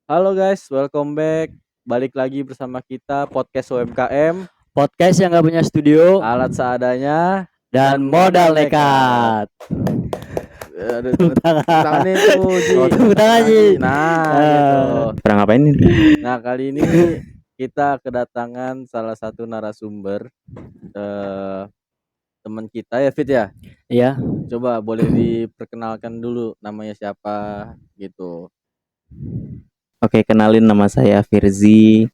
Halo guys, welcome back. Balik lagi bersama kita podcast UMKM, Podcast yang gak punya studio alat seadanya dan modal nekat. Aduh, Tepuk tangan tangan. nih tuh, Ji. Oh, tepuk tangan, Tangan, Ji. Ji. Nah, gitu. Pernah ngapain nih? Nah, kali ini kita kedatangan salah satu narasumber eh, teman kita ya, Fit ya. Iya. Coba boleh diperkenalkan dulu namanya siapa gitu. Oke, kenalin nama saya Firzi.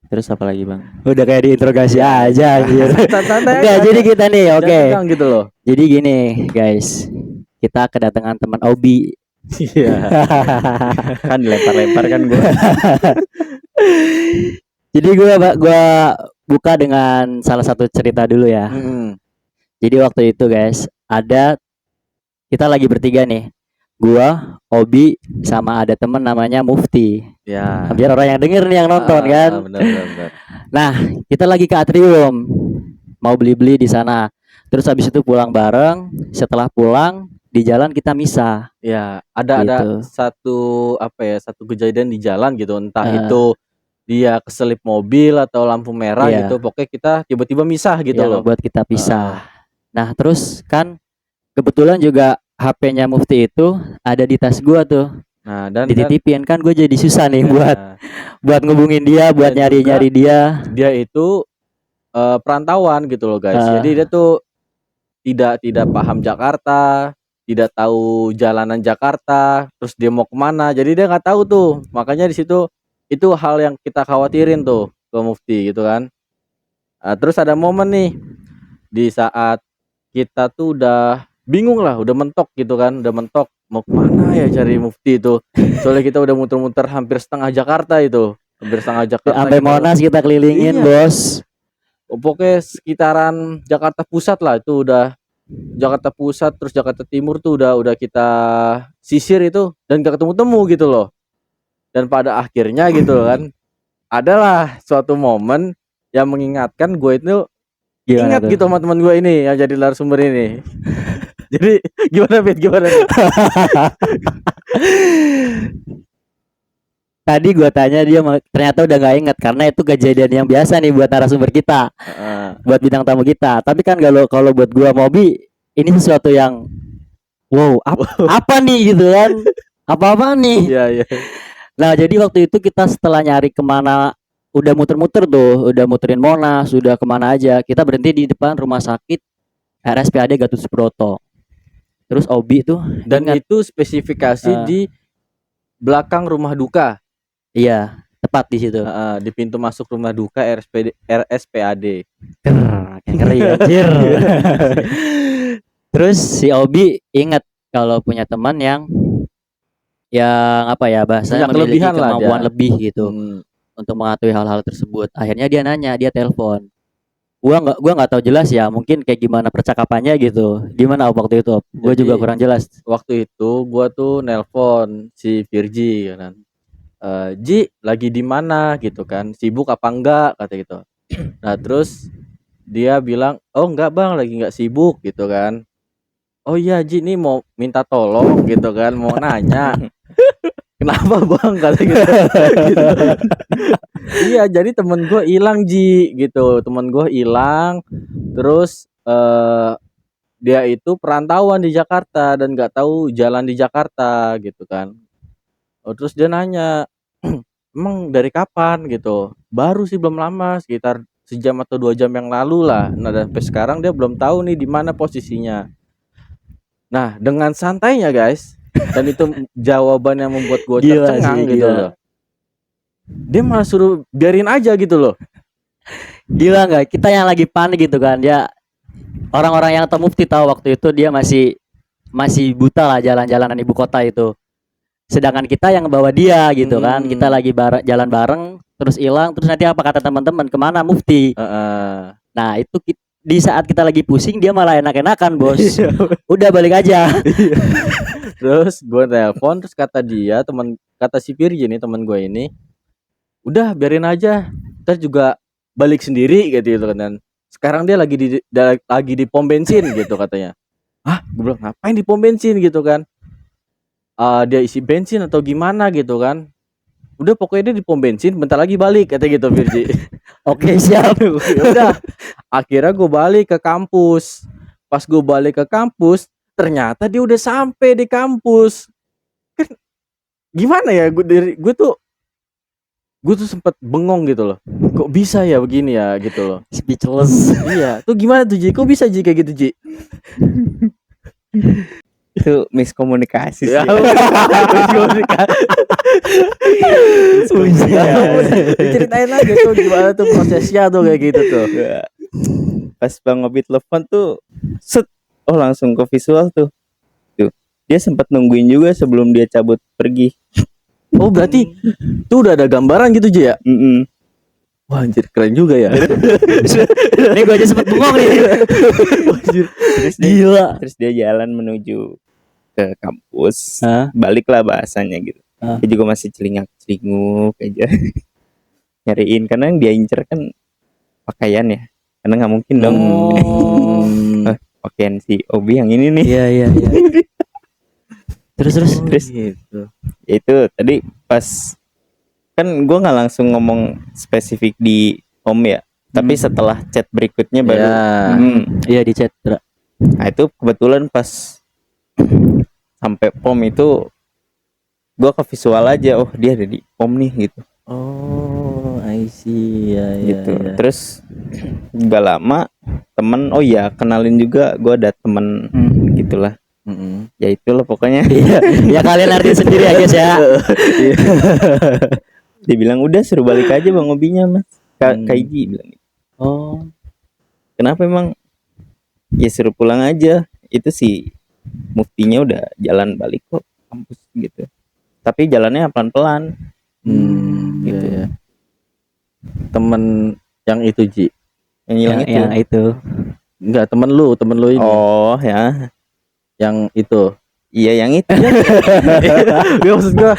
Terus apa lagi, Bang? Udah kayak diinterogasi aja anjir. Santai Enggak, aja. jadi kita nih, Jangan oke. tegang gitu loh. Jadi gini, guys. Kita kedatangan teman Obi. Iya. Kan dilempar-lempar kan gue. Jadi gua buka dengan salah satu cerita dulu ya. Jadi waktu itu, guys, kita lagi bertiga nih. Gua, Obi, sama ada temen namanya Mufti. Ya. Biar orang yang denger nih yang nonton kan. Benar. Nah, kita lagi ke atrium, mau beli-beli di sana. Terus habis itu pulang bareng. Setelah pulang di jalan kita misah. Ya, ada Gitu. satu kejadian di jalan gitu, entah itu dia keselip mobil atau lampu merah Iya. gitu. Pokoknya kita tiba-tiba misah gitu yang loh. membuat kita pisah. Nah, terus kan kebetulan juga HP-nya Mufti itu ada di tas gua tuh. Nah, dan Dititipin kan gue jadi susah nih ya, buat ngubungin dia, buat Dan nyari-nyari dia. dia itu perantauan gitu loh guys. Jadi dia tuh tidak paham Jakarta, tidak tahu jalanan Jakarta, terus dia mau kemana. Jadi dia nggak tahu tuh. Makanya di situ itu hal yang kita khawatirin tuh ke Mufti gitu kan. Terus ada momen nih di saat kita tuh udah bingung lah, udah mentok gitu kan, udah mentok mau kemana ya cari Mufti itu. Soalnya kita udah muter-muter hampir setengah Jakarta itu, hampir setengah Jakarta. Sampai Monas kita kelilingin, Bos. Pokoknya sekitaran Jakarta Pusat lah itu udah. Jakarta Pusat terus Jakarta Timur tuh udah kita sisir itu dan gak ketemu-temu gitu loh. Dan pada akhirnya gitu kan adalah suatu momen yang mengingatkan gue itu ingat gitu sama teman gue ini yang jadi narasumber ini. Jadi gimana Fit? Tadi gue tanya dia ternyata udah gak inget karena itu kejadian yang biasa nih buat narasumber kita, buat bintang tamu kita. Tapi kan kalau buat gue Mobi ini sesuatu yang wow apa nih gitu kan, apa nih. Iya. Nah jadi waktu itu kita setelah nyari kemana, udah muter-muter tuh, udah muterin Monas, udah kemana aja, kita berhenti di depan rumah sakit RSPAD Gatot Subroto. Terus Obi tuh dan itu spesifikasi di belakang rumah duka. Iya, tepat di situ. Di pintu masuk rumah duka RSPAD. Ngeri anjir. Terus si Obi ingat kalau punya teman yang apa ya bahasanya memiliki kemampuan lebih gitu untuk mengetahui hal-hal tersebut. Akhirnya dia nanya, dia telepon. Gua nggak tahu jelas ya, mungkin kayak gimana percakapannya gitu. Gimana waktu itu? Gue juga kurang jelas. Waktu itu gua tuh nelpon si Virgi kan. Ji lagi di mana gitu kan, sibuk apa enggak kata gitu. Nah terus dia bilang oh enggak bang, lagi enggak sibuk gitu kan. Oh iya Ji nih mau minta tolong gitu kan, mau nanya kenapa bang kata gitu. Iya jadi temen gue hilang Ji gitu, temen gue hilang terus dia itu perantauan di Jakarta dan nggak tahu jalan di Jakarta gitu kan. Terus dia nanya emang dari kapan gitu, baru sih belum lama, sekitar sejam atau 2 jam yang lalu lah. Nah dan sampai sekarang dia belum tahu nih di mana posisinya. Nah dengan santainya guys, dan itu jawaban yang membuat gue tercengang gitu loh. Dia malah suruh biarin aja gitu loh. Gila nggak? Kita yang lagi panik gitu kan, dia orang-orang yang tahu Mufti tahu waktu itu dia masih buta lah jalan-jalanan ibu kota itu. Sedangkan kita yang bawa dia gitu kan, kita lagi jalan bareng terus hilang, terus nanti apa kata teman-teman, kemana Mufti? Nah itu di saat kita lagi pusing dia malah enak-enakan bos. Udah balik aja. Terus gue telepon, terus kata si Virgi nih teman gue ini, udah biarin aja, terus juga balik sendiri gitu kan. Dan sekarang dia lagi di pom bensin gitu katanya. Gue bilang ngapain di pom bensin gitu kan. Dia isi bensin atau gimana gitu kan. udah pokoknya dia di pom bensin bentar lagi balik kata gitu Virji. Oke, siap. Ya udah akhirnya gue balik ke kampus. Pas gue balik ke kampus ternyata dia udah sampai di kampus. Kan gimana ya, gue tuh sempet bengong gitu loh, kok bisa ya begini ya gitu loh. Speechless. Iya tuh gimana tuh Ji, kok bisa Ji kayak gitu Ji? Itu miskomunikasi sih. Ya, diceritain aja tuh gimana tuh prosesnya tuh kayak gitu tuh. Pas Bang Obi telepon tuh set, oh langsung ke visual tuh. Dia sempat nungguin juga sebelum dia cabut pergi. Oh berarti tuh udah ada gambaran gitu Ji ya? Mm-mm. Wah anjir keren juga ya. Ini gue aja sempet bengong nih. Anjir. Gila. Terus dia jalan menuju ke kampus. Hah? Baliklah bahasanya gitu. Hah? Dia juga masih celingak-celinguk aja. Nyariin karena yang dia incer kan pakaian ya. Karena nggak mungkin dong. Pakaian si Obi yang ini nih. Iya. Terus. Gitu. Itu tadi pas kan gue nggak langsung ngomong spesifik di Om ya, tapi setelah chat berikutnya baru Iya di chat. nah itu kebetulan pas sampai POM itu gue ke visual aja, oh dia ada di POM nih gitu. Oh I see ya Gitu. ya. Terus gak lama temen, oh ya kenalin juga gue ada temen gitulah. Ya itulah pokoknya. Iya, ya kalian artiin sendiri ya guys ya. Dia bilang udah suruh balik aja Bang Obinya mas. Kaiji bilang. Oh, Kenapa emang? Ya suruh pulang aja. Itu sih muftinya udah jalan balik kok kampus gitu. Tapi jalannya pelan-pelan. Gitu ya. Temen yang itu Ji. Yang hilang itu. yang itu. Enggak, temen lu ini. Oh ya. Yang itu. Iya yang itu. Ya maksud gua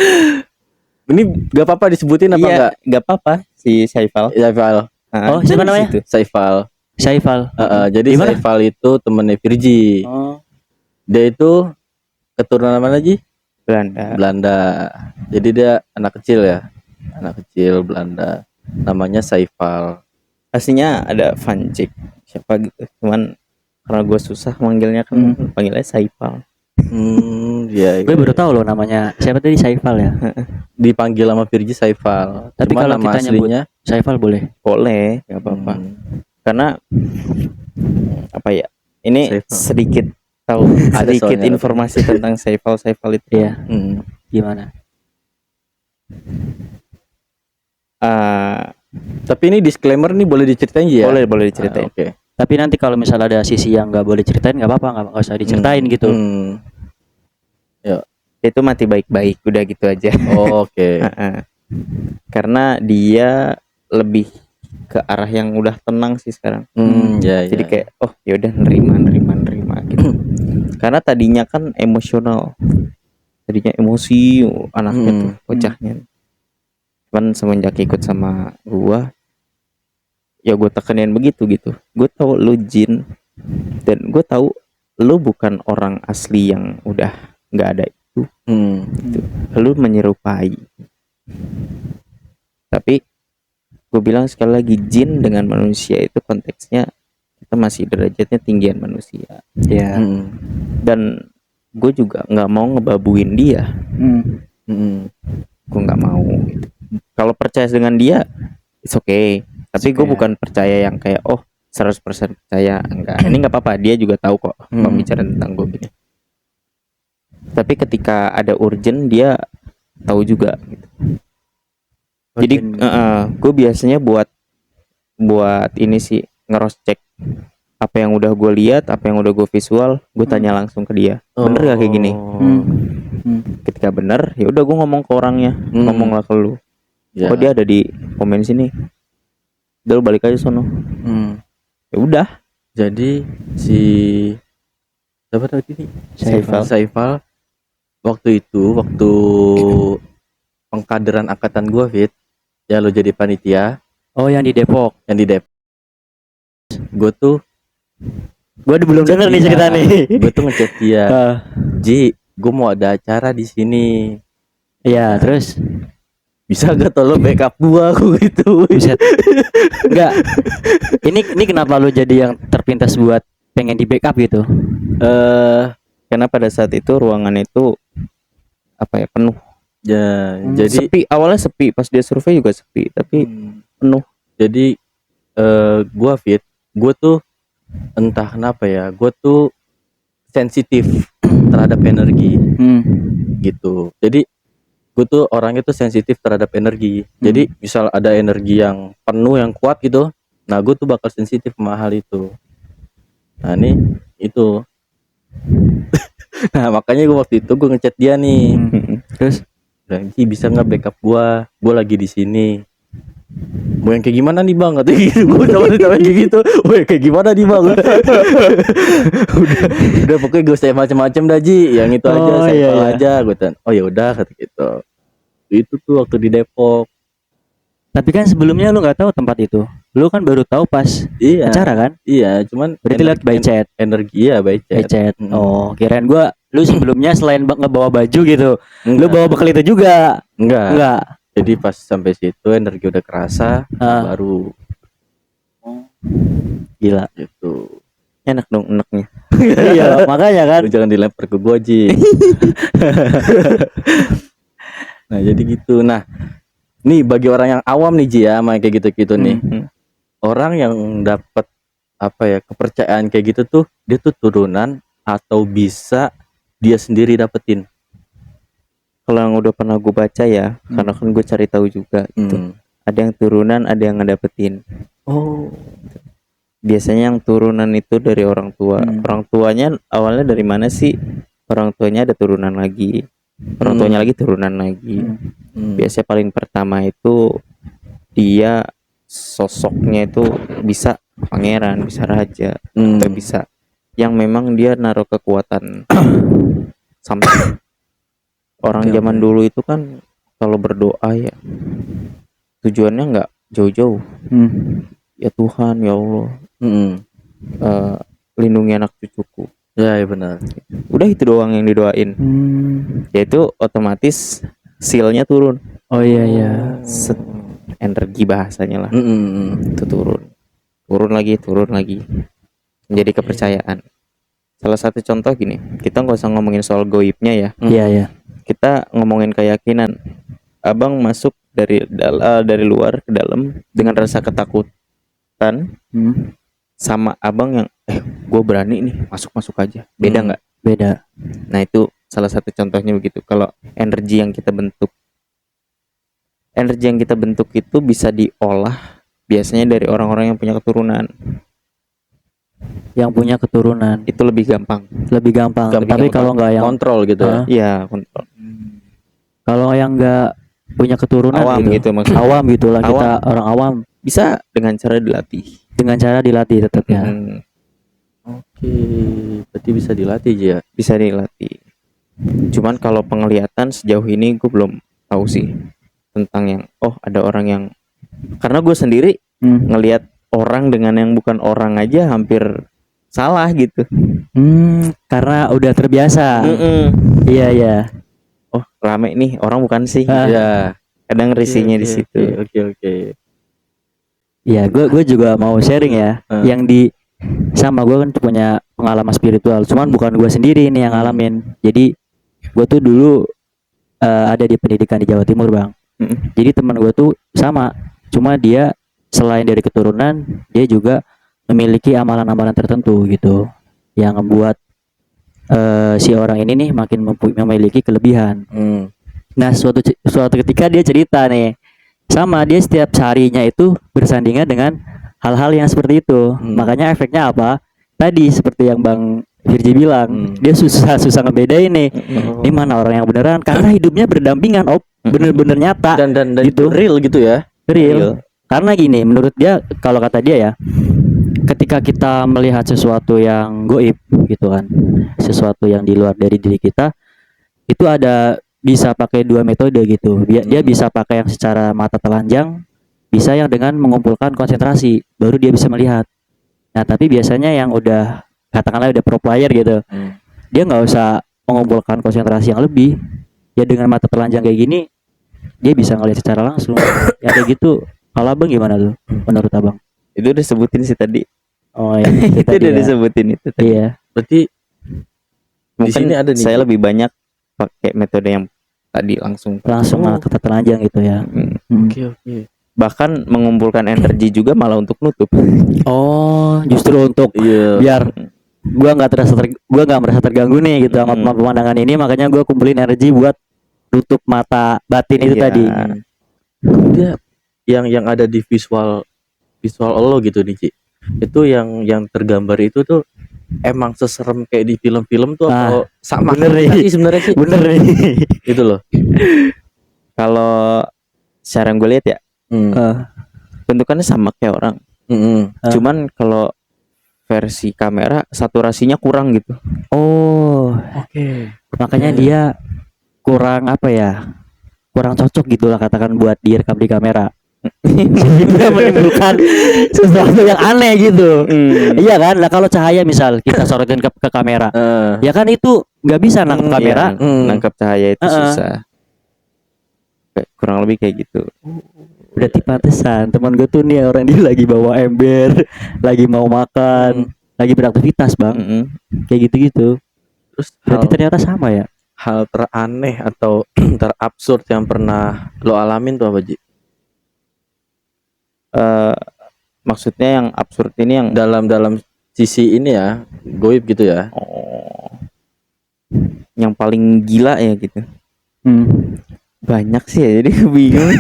ini gak apa-apa disebutin apa Iya, enggak? nggak apa-apa si Saifal. Saifal. Oh, siapa namanya? Situ. Saifal. Saifal. Jadi Gimana? Saifal itu temennya Virji. Oh. Dia itu keturunan mana Ji? Belanda. Belanda. Jadi dia anak kecil ya. Anak kecil Belanda. Namanya Saifal. Pastinya ada Vancik siapa gitu. Cuman karena gue susah manggilnya kan panggilnya Saifal. Iya. Gue baru tahu loh namanya. Siapa tadi Saifal ya? Dipanggil sama Virji Saifal. Tapi Cuma kalau nama kita nyebut aslinya Saifal boleh. Boleh, nggak apa-apa. Karena apa ya? Ini Saifal. sedikit tahu Ada sedikit soalnya. informasi tentang Saifal itu. Iya. Hmm. Gimana? Tapi ini disclaimer nih boleh diceritain Ji ya? Boleh diceritain. Oke. Tapi nanti kalau misalnya ada sisi yang nggak boleh ceritain nggak apa-apa, nggak usah diceritain gitu. Itu mati baik-baik, udah gitu aja. Oh, oke. Karena dia lebih ke arah yang udah tenang sih sekarang. Ya, Jadi kayak oh ya udah nerima gitu. Karena tadinya kan emosional. Tadinya emosi anaknya tuh bocahnya. Cuman semenjak ikut sama gua ya gue tekenin begitu gitu. Gue tahu lu jin dan gue tahu lu bukan orang asli yang udah nggak ada itu. Gitu. Lu menyerupai. Tapi gue bilang sekali lagi jin dengan manusia itu konteksnya kita masih derajatnya tinggian manusia. Iya. Dan gue juga nggak mau ngebabuin dia. Gue nggak mau. Gitu. Kalau percaya dengan dia, it's okay. Tapi gue bukan percaya yang kayak oh 100% percaya enggak. Ini nggak apa-apa. Dia juga tahu kok pembicaraan tentang gue gini. Tapi ketika ada urgent dia tahu juga. Gitu. Jadi gue biasanya buat ini sih ngeros cek apa yang udah gue lihat, apa yang udah gue visual, gue tanya langsung ke dia. Bener gak kayak gini? Ketika bener, ya udah gue ngomong ke orangnya, ngomonglah ke lu. Ya. Oh dia ada di komen sini. Udah lu balik aja sono. Ya udah. Jadi si siapa tadi nih? Saifal. Waktu pengkaderan angkatan gua Fit, ya lo jadi panitia. Oh yang di Depok. Yang di Depok. Gue belum denger nih cerita nih. Gue tuh ngechat dia. Ji, gue mau ada acara di sini. Iya, terus bisa gak tolong backup gua aku gitu. Buset. Enggak. Ini kenapa lu jadi yang terpintas buat pengen di backup gitu? Karena pada saat itu ruangan itu apa ya, penuh. Ya, jadi Sepi, awalnya sepi, pas dia survei juga sepi, tapi penuh. jadi gua tuh entah kenapa ya, gua tuh sensitif terhadap energi gitu. Jadi gue tuh orangnya tuh sensitif terhadap energi. Jadi misal ada energi yang penuh yang kuat gitu, nah gue tuh bakal sensitif sama hal itu. Nah ini itu. Nah makanya gue waktu itu gue ngechat dia nih, Terus bilang, "Ji, bisa nggak backup gue lagi di sini." Mau yang kayak gimana nih bang? Katanya gitu. Gue sama kayak gitu. Woi kayak gimana nih bang? udah pokoknya gue usah macam-macam dah Ji. Yang itu aja, Oh, sampel iya, iya. aja. Gue oh ya udah kata gitu. Itu tuh waktu di Depok. tapi kan sebelumnya lu nggak tahu tempat itu. Lu kan baru tahu pas Iya. acara kan? Iya, cuman Berarti lihat by chat. energi ya by By chat. chat. Mm. Oh, kirain gua lu sebelumnya selain ngebawa baju gitu, lu Enggak. bawa bekal itu juga. Enggak. Enggak. Jadi pas sampai situ energi udah kerasa, baru Gila. gitu. Enak dong enaknya. Iya, makanya kan. Lu jangan dilempar ke gua Ji. Nah jadi gitu. Nah nih bagi orang yang awam nih Ji ya, main kayak gitu-gitu nih. Orang yang dapat apa ya kepercayaan kayak gitu tuh, dia tuh turunan atau bisa dia sendiri dapetin. Kalau yang udah pernah gue baca ya, karena kan gue cari tahu juga gitu. Ada yang turunan, ada yang ngedapetin. Oh, Biasanya yang turunan itu dari orang tua. Orang tuanya awalnya dari mana sih? Orang tuanya ada turunan lagi. Orang tuanya lagi turunan lagi. Biasanya paling pertama itu dia sosoknya itu bisa pangeran, bisa raja, atau bisa yang memang dia naruh kekuatan sampai orang zaman dulu itu kan kalau berdoa ya tujuannya nggak jauh-jauh. Ya Tuhan, ya Allah, lindungi anak cucuku. ya benar. Udah itu doang yang didoain. Yaitu otomatis seal-nya turun. Oh iya. Energi bahasanya lah. Itu turun lagi menjadi kepercayaan. Salah satu contoh gini, kita nggak usah ngomongin soal goibnya ya. Iya. Kita ngomongin keyakinan. Abang masuk dari luar ke dalam dengan rasa ketakutan, sama abang yang gue berani nih masuk aja. Beda nggak? Beda. Nah itu salah satu contohnya begitu. Kalau energi yang kita bentuk itu bisa diolah biasanya dari orang-orang yang punya keturunan. Yang punya keturunan Itu lebih gampang. Tapi kalau nggak yang kontrol gitu ya. Iya, kontrol. Kalau yang nggak punya keturunan Awam gitu maksudnya. Awam gitulah, kita orang awam Bisa dengan cara dilatih. tetap ya. Oke, berarti bisa dilatih Ji ya. Bisa dilatih. Cuman kalau penglihatan sejauh ini gue belum tahu sih tentang yang ada orang yang, karena gue sendiri ngelihat orang dengan yang bukan orang aja hampir salah gitu. Karena udah terbiasa. Iya. Oh rame nih orang bukan sih. Iya. Kadang risihnya di situ. Oke. Iya, gue juga mau sharing ya. Yang di sama gue kan punya pengalaman spiritual. Cuman bukan gue sendiri nih yang ngalamin. Jadi gue tuh dulu ada di pendidikan di Jawa Timur bang. Jadi teman gue tuh sama. Cuma dia selain dari keturunan, dia juga memiliki amalan-amalan tertentu gitu, yang membuat si orang ini nih makin memiliki kelebihan. Nah suatu ketika dia cerita nih, sama dia setiap harinya itu bersandingan dengan hal-hal yang seperti itu. Makanya efeknya apa? Tadi seperti yang Bang Virji bilang, dia susah ngebedain nih. Ini mana orang yang beneran? Karena hidupnya berdampingan, bener-bener nyata. Dan itu real gitu ya. Real. Karena gini, menurut dia, kalau kata dia ya, ketika kita melihat sesuatu yang goib gitu kan, sesuatu yang di luar dari diri kita, itu ada bisa pakai dua metode gitu. Dia bisa pakai yang secara mata telanjang, bisa yang dengan mengumpulkan konsentrasi, baru dia bisa melihat. Nah tapi biasanya yang udah katakanlah udah pro player gitu, dia nggak usah mengumpulkan konsentrasi yang lebih, ya dengan mata telanjang kayak gini dia bisa ngelihat secara langsung. Ya kayak gitu. Kalau abang gimana tuh menurut abang? Itu udah sebutin sih tadi. Oh ya, itu Itu tadi udah ya. disebutin itu tadi. Iya. Berarti Mungkin sini ada nih, saya Ji. lebih banyak pakai metode yang tadi langsung. Langsung Oh. kata telanjang gitu ya. Hmm. Oke. Bahkan mengumpulkan energi juga malah untuk nutup. Oh, justru untuk Iya. biar gua nggak merasa terganggu nih gitu sama Hmm. pemandangan ini, makanya gua kumpulin energi buat tutup mata batin itu Iya. tadi. Dia yang ada di visual lo gitu nih, Ci. Itu yang tergambar itu tuh emang seserem kayak di film-film tuh atau sama bener kita nih. sih sebenarnya sih? Bener nih. Gitu loh. Kalau secara gue lihat ya, Eh, bentukannya sama kayak orang. Ah. Cuman kalau versi kamera saturasinya kurang gitu. Oh, Oke. makanya dia kurang apa ya? Kurang cocok gitulah katakan buat direkam di kamera. Sehingga menimbulkan sesuatu yang aneh gitu. Iya kan? Nah kalau cahaya misal kita sorotin ke kamera, ya kan itu nggak bisa nangkep kamera. Iya, nangkap cahaya itu Heeh. susah. Kurang lebih kayak gitu. Berarti pantesan teman gue tuh nih orang dia lagi bawa ember, lagi mau makan, lagi beraktivitas bang, Mm-mm. kayak gitu-gitu. Terus Berarti ternyata sama ya? hal teraneh atau terabsurd yang pernah lo alamin tuh apa, Ji? Maksudnya yang absurd ini yang Dalam sisi ini ya, goib gitu ya. yang paling gila ya gitu. Banyak sih ya, jadi bingung.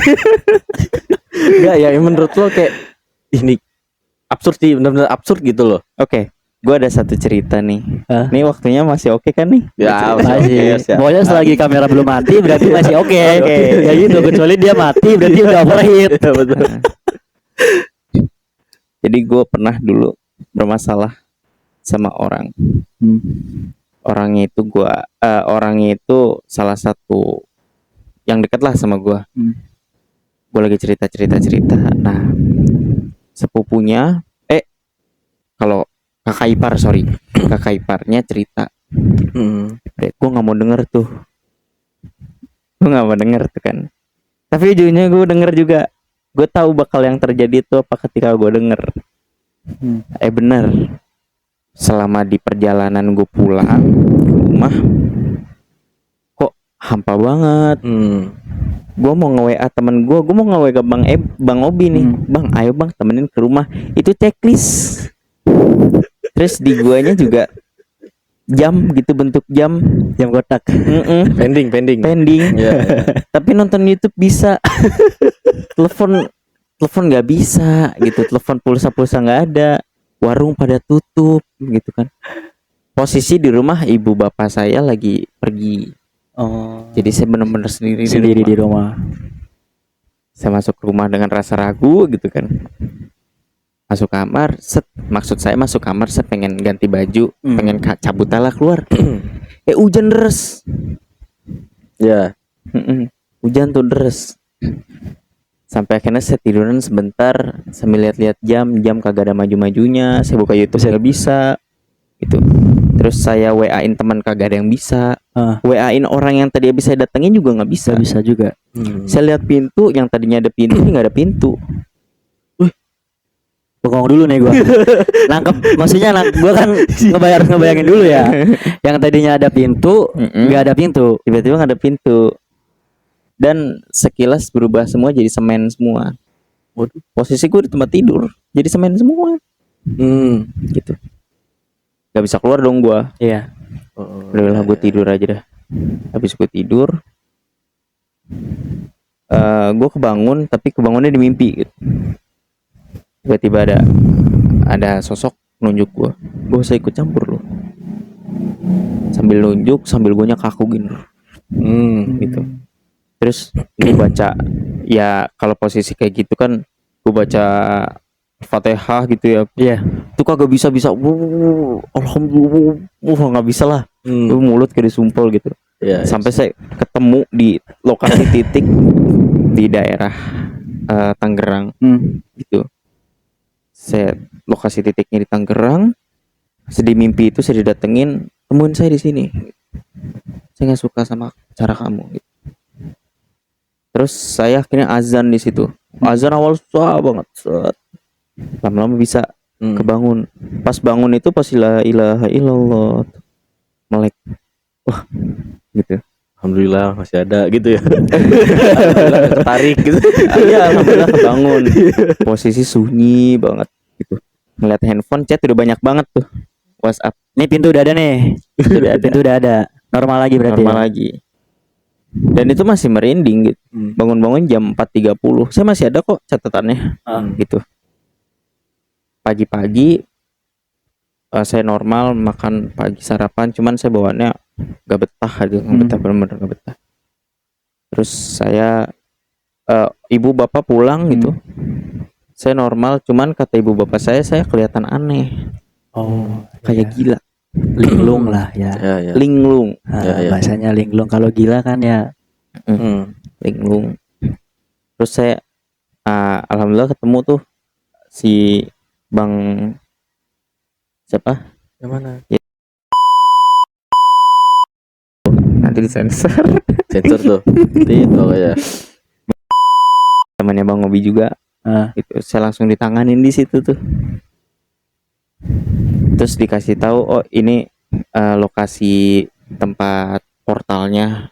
Enggak ya, menurut lo kayak ini absurd sih, benar-benar absurd gitu loh. Oke, gue ada satu cerita nih. Hah? Nih waktunya masih oke kan nih? Ya, Masih. ya. Pokoknya selagi kamera belum mati berarti masih oke. Oke. Ya gitu, kecuali dia mati berarti udah overheat. Ya, betul. Jadi gue pernah dulu bermasalah sama orang. Orangnya itu salah satu yang dekat lah sama gue. Gue lagi cerita. Nah, sepupunya, kalau kakak iparnya cerita. Gue nggak mau denger tuh. Kan. Tapi ujungnya gue denger juga. Gue tahu bakal yang terjadi itu apa ketika gue denger. Bener. Selama di perjalanan gue pulang ke rumah, kok hampa banget. Gue mau nge-WA temen gue mau nge-WA Bang Obi nih. Bang, ayo bang temenin ke rumah. Itu checklist. Terus di guanya juga jam gitu, bentuk jam kotak. Pending. Ya. Tapi nonton YouTube bisa. Telepon nggak bisa gitu. Telepon pulsa nggak ada. Warung pada tutup gitu kan. Posisi di rumah ibu bapak saya lagi pergi. Jadi saya benar-benar sendiri Di rumah. Saya masuk rumah dengan rasa ragu gitu kan. Masuk kamar, maksud saya masuk kamar, saya pengen ganti baju, pengen cabut lah keluar. Hujan deras. Ya. Hujan tuh deras. Sampai akhirnya saya tiduran sebentar sambil lihat-lihat jam kagak ada maju-majunya. Saya buka YouTube nggak bisa gitu. Terus saya WA-in teman kagak ada yang bisa. WA-in orang yang tadi habis saya datengin juga nggak bisa. Gak bisa juga. Saya lihat pintu, yang tadinya ada pintu ini nggak ada pintu. Bengong dulu nih gue. Maksudnya gue kan ngebayangin dulu ya. Yang tadinya ada pintu, nggak ada pintu. Tiba-tiba nggak ada pintu. Dan sekilas berubah semua jadi semen semua. Posisi gue di tempat tidur jadi semen semua. Gitu. Gak bisa keluar dong gue. Iya. Udahlah gue tidur aja dah. Habis gue tidur, gue kebangun, tapi kebangunnya di mimpi gitu. Tiba-tiba ada sosok nunjuk gue usah ikut campur lo. Sambil nunjuk, sambil gue kaku gini. Gitu. Terus gue baca, ya kalau posisi kayak gitu kan gue baca Fatihah gitu ya. Iya. Itu kagak bisa. Alhamdulillah, nggak bisa lah. Mulut kayak disumpel gitu. Ya, sampai saya ketemu di lokasi titik di daerah Tangerang gitu. Saya lokasi titiknya di Tangerang. Sedih mimpi itu saya didatengin, temuin saya di sini. Saya nggak suka sama cara kamu gitu. Terus saya akhirnya azan di situ. Azan awal susah banget. Set. Lama-lama bisa kebangun. Pas bangun itu pas la ilaha illallah melek. Wah, gitu. Alhamdulillah masih ada gitu ya. Alhamdulillah nggak ketarik gitu. Iya, alhamdulillah kebangun. Posisi sunyi banget gitu. Ngeliat handphone chat udah banyak banget tuh. WhatsApp Ini pintu udah ada nih. Pintu udah ada. Normal lagi berarti. normal ya? lagi. Dan itu masih merinding gitu. Bangun-bangun jam 4.30. Saya masih ada kok catatannya. Gitu. Pagi-pagi saya normal makan pagi sarapan, cuman saya bawaannya gak betah aja, gak betah, bener-bener gak betah. Terus saya ibu bapak pulang gitu, saya normal, cuman kata ibu bapak saya kelihatan aneh, kayak gila, Linglung lah ya. Ya. linglung, Ya. Bahasanya linglung. Kalau gila kan ya. linglung. Terus saya alhamdulillah ketemu tuh si bang siapa? Yang mana? Nanti disensor. Sensor tuh. Itu ya. Temannya Bang Obi juga. Itu saya langsung ditanganin di situ tuh. Terus dikasih tahu, oh ini lokasi tempat portalnya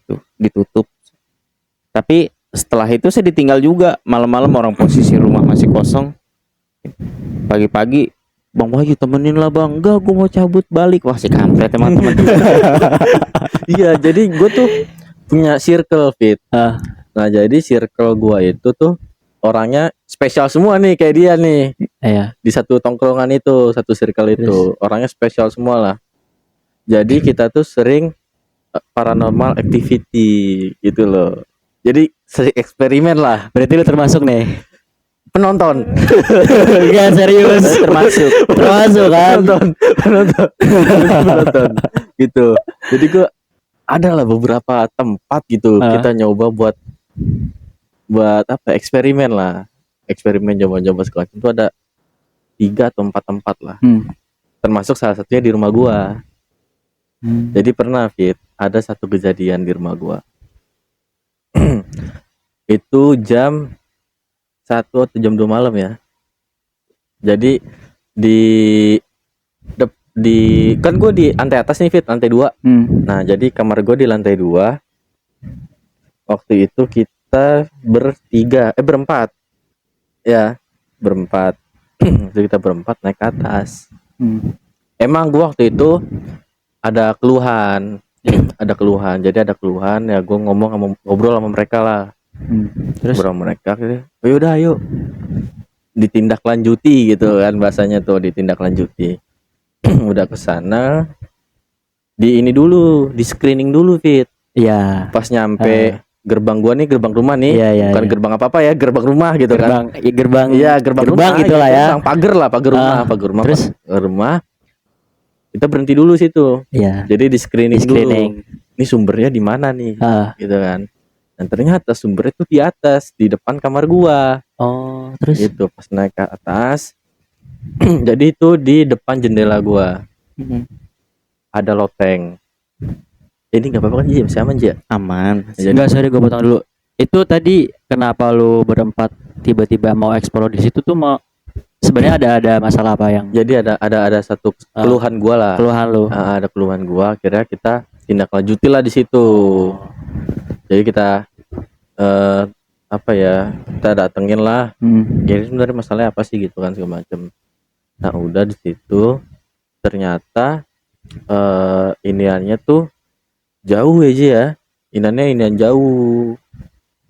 tuh ditutup. Tapi setelah itu saya ditinggal juga malam-malam, orang posisi rumah masih kosong. Pagi-pagi, Bang Wahyu temenin lah bang. Enggak, gue mau cabut balik. Wah si kampret teman-teman. Iya, jadi gue tuh punya circle fit. Nah jadi circle gue itu tuh orangnya spesial semua nih kayak dia nih. Iya. Di satu tongkrongan itu, satu circle itu orangnya spesial semua lah. Jadi kita tuh sering paranormal activity gitu loh. Jadi sering eksperimen lah. Berarti lu termasuk nih. Penonton. Enggak serius. Termasuk kan. Penonton. Gitu. Jadi gue ada lah beberapa tempat gitu kita nyoba buat apa eksperimen lah, eksperimen coba-coba sekolah itu ada 3 atau 4 tempat lah, termasuk salah satunya di rumah gua. Jadi pernah Fit ada satu kejadian di rumah gua. Itu jam 1 atau jam 2 malam ya. Jadi kan gue di lantai atas nih Fit, lantai 2. Nah jadi kamar gue di lantai 2. Waktu itu kita berempat ya, berempat. Jadi kita berempat naik ke atas. Emang gue waktu itu ada keluhan, jadi ada keluhan ya, gue ngobrol sama mereka lah. Terus ngobrol sama mereka gitu, yaudah ayo ditindaklanjuti gitu kan bahasanya tuh, ditindaklanjuti. Udah kesana di screening dulu Fit. Iya. Pas nyampe gerbang gua nih, gerbang rumah nih, bukan gerbang apa ya, gerbang rumah gitu kan. Gerbang rumah gitulah ya. Pagar rumah. Terus rumah kita berhenti dulu situ. Iya. Jadi di screening dulu. Ini sumbernya di mana nih? Gitu kan. Dan ternyata sumbernya tuh di atas, di depan kamar gua. Oh, terus gitu pas naik ke atas. Jadi itu di depan jendela gua ada loteng. Ini nggak apa-apa kan Ji? Masih aman Ji? Aman. Enggak, sorry gue potong dulu. Itu tadi kenapa lu berempat tiba-tiba mau eksplor di situ tuh, mau sebenarnya ada masalah apa yang? Jadi ada satu keluhan gua lah. Keluhan lu. Ada keluhan gua, akhirnya kita tindak lanjuti lah di situ. Jadi kita kita datengin lah. Jadi sebenarnya masalahnya apa sih gitu kan segala macam. Nah udah di situ ternyata iniannya tuh jauh aja ya, inian jauh,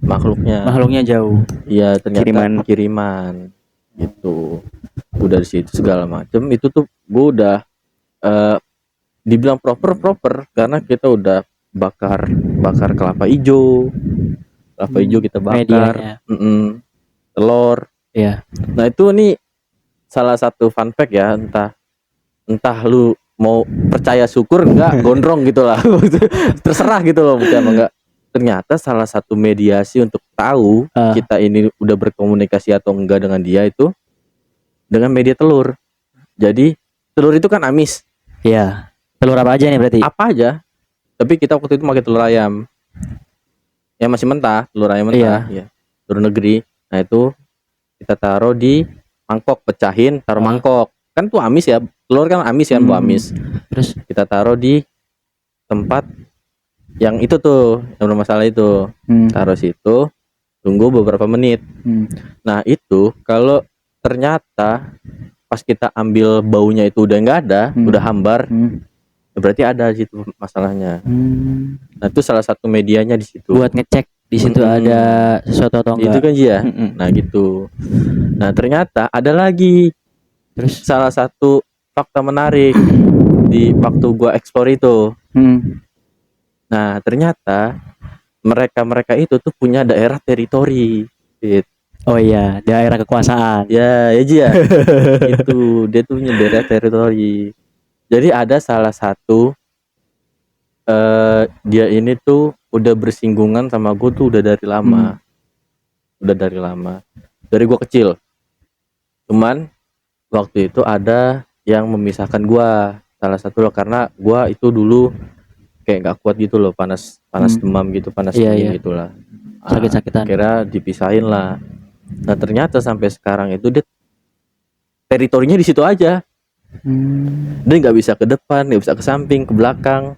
makhluknya jauh. Iya ternyata kiriman gitu. Udah di situ segala macam itu tuh gue udah dibilang proper karena kita udah bakar kelapa hijau kita bakar, telur. Iya. Nah itu nih salah satu fun fact ya, entah lu mau percaya syukur enggak, gondrong gitu lah. Terserah gitu loh, percaya enggak. Ternyata salah satu mediasi untuk tahu kita ini udah berkomunikasi atau enggak dengan dia itu dengan media telur. Jadi telur itu kan amis. Iya. Telur apa aja nih berarti? Apa aja. Tapi kita waktu itu pakai telur ayam. yang masih mentah, telur ayam mentah, ya. Telur negeri. Nah, itu kita taruh di mangkok, pecahin, taruh mangkok. Kan tuh amis ya, telur kan amis kan, bau amis. Terus Kita taruh di tempat yang itu tuh, yang bermasalah itu. Taruh situ, tunggu beberapa menit. Nah, itu kalau ternyata pas kita ambil baunya itu udah nggak ada, udah hambar, berarti ada di situ masalahnya. Nah, itu salah satu medianya di situ. buat ngecek di situ ada sesuatu atau Itu enggak. kan ya. Nah, gitu. Nah, ternyata ada lagi Terus salah satu fakta menarik di waktu gua explore itu. Nah, ternyata mereka itu tuh punya daerah teritori. Gitu. oh iya, daerah kekuasaan. Ya, ya Ji ya. Itu dia tuh punya daerah teritori. Jadi ada salah satu dia ini tuh udah bersinggungan sama gue tuh udah dari lama. Udah dari lama. Dari gue kecil. Cuman waktu itu ada yang memisahkan gua, salah satu loh, karena gua itu dulu kayak gak kuat gitu loh, panas demam gitu, panas Iya, dingin iya. gitu lah. Sakit-sakitan. Kira dipisahin lah. Nah, ternyata sampai sekarang itu dia teritorinya di situ aja. Dia nggak bisa ke depan, nggak bisa ke samping, ke belakang.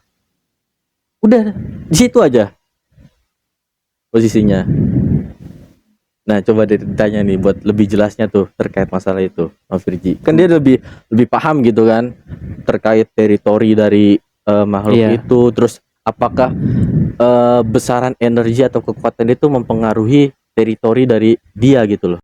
Udah di situ aja posisinya. Nah, coba ditanya nih buat lebih jelasnya tuh terkait masalah itu, Mas Firji. Kan dia lebih paham gitu kan terkait teritori dari makhluk Iya. itu. Terus apakah besaran energi atau kekuatan itu mempengaruhi teritori dari dia gitu loh.